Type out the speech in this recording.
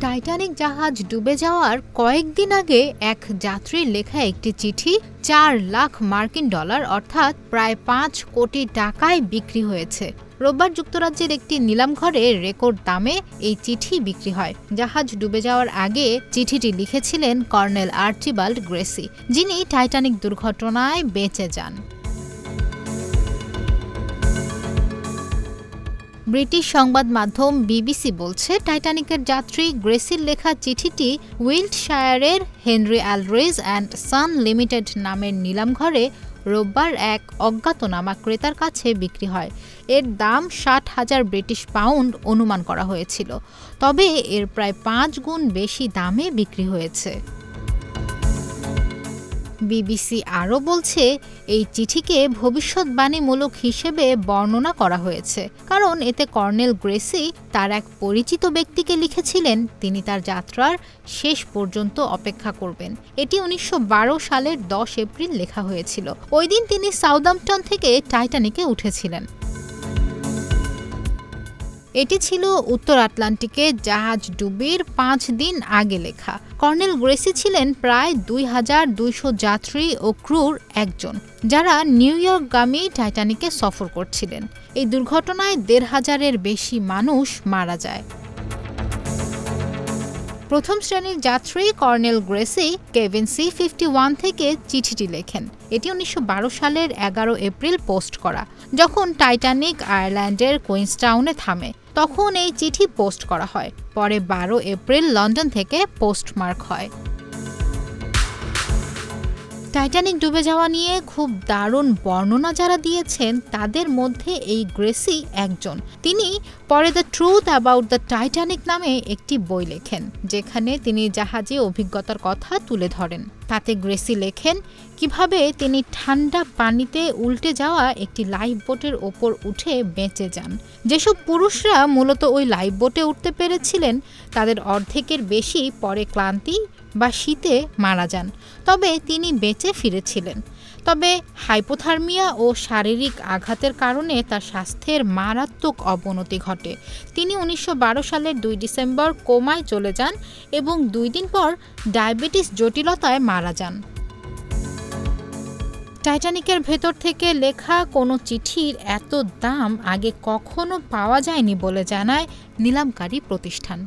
Titanic জাহাজ ডুবে যাওয়ার কয়েকদিন আগে এক যাত্রীর লেখা একটি চিঠি 4 লাখ মার্কিন ডলার অর্থাৎ প্রায় 5 কোটি টাকায় বিক্রি হয়েছে। রোববার যুক্তরাজ্যের একটি নিলামঘরে রেকর্ড দামে এই চিঠি বিক্রি হয়। জাহাজ ডুবে যাওয়ার আগে চিঠিটি লিখেছিলেন কর্নেল আর্চিবাল্ড গ্রেসি, যিনি টাইটানিক দুর্ঘটনায় বেঁচে যান। ব্রিটিশ সংবাদ মাধ্যম বিবিসি বলছে, টাইটানিকের যাত্রী গ্রেসির লেখা চিঠিটি উইল্টশায়ারের হেনরি অ্যালড্রিজ অ্যান্ড সান লিমিটেড নামের নিলামঘরে রোববার এক অজ্ঞাতনামা ক্রেতার কাছে বিক্রি হয়। এর দাম 60,000 ব্রিটিশ পাউন্ড অনুমান করা হয়েছিল, তবে এর প্রায় 5 গুণ বেশি দামে বিক্রি হয়েছে। বিবিসি আরও বলছে, এই চিঠিকে ভবিষ্যৎবাণীমূলক হিসেবে বর্ণনা করা হয়েছে, কারণ এতে কর্নেল গ্রেসি তার এক পরিচিত ব্যক্তিকে লিখেছিলেন তিনি তার যাত্রার শেষ পর্যন্ত অপেক্ষা করবেন। এটি 1912 সালের 10 এপ্রিল লেখা হয়েছিল। ওই দিন তিনি সাউদাম্পটন থেকে টাইটানিকে উঠেছিলেন। এটি ছিল উত্তর আটলান্টিকে জাহাজ ডুবির 5 দিন আগে লেখা। কর্নেল গ্রেসি ছিলেন প্রায় 2200 যাত্রী ও ক্রুর একজন, যারা নিউ ইয়র্কগামী টাইটানিকে সফর করছিলেন। এই দুর্ঘটনায় 1,500-এর বেশি মানুষ মারা যায়। প্রথম শ্রেণীর যাত্রী কর্নেল গ্রেসি কেভিন C-51 থেকে চিঠিটি লেখেন। এটি 1912 সালের 11 এপ্রিল পোস্ট করা। যখন টাইটানিক আয়ারল্যান্ডের কুইন্সটাউনে থামে, তখন এই চিঠি পোস্ট করা হয়। পরে 12 এপ্রিল লন্ডন থেকে পোস্টমার্ক হয়। টাইটানিক ডুবে যাওয়া নিয়ে খুব দারুণ বর্ণনা যারা দিয়েছেন, তাদের মধ্যে এই গ্রেসি একজন। তিনি পরে the truth about the Titanic নামে একটি বই লেখেন, যেখানে তিনি জাহাজে অভিজ্ঞতার কথা তুলে ধরেন। তাতে গ্রেসি লেখেন কিভাবে তিনি ঠান্ডা পানিতে উল্টে যাওয়া একটি লাইফ বোটের ওপর উঠে বেঁচে যান। যেসব পুরুষরা মূলত ওই লাইফ বোটে উঠতে পেরেছিলেন, তাদের অর্ধেকের বেশি পরে ক্লান্তি বা শীতে মারা যান, তবে তিনি বেঁচে ফিরেছিলেন। তবে হাইপোথার্মিয়া ও শারীরিক আঘাতের কারণে তার স্বাস্থ্যের মারাত্মক অবনতি ঘটে। তিনি 1912 সালের 2 ডিসেম্বর কোমায় চলে যান এবং 2 দিন পর ডায়াবেটিস জটিলতায় মারা যান। টাইটানিকের ভেতর থেকে লেখা কোনো চিঠির এত দাম আগে কখনো পাওয়া যায়নি বলে জানায় নিলামকারী প্রতিষ্ঠান।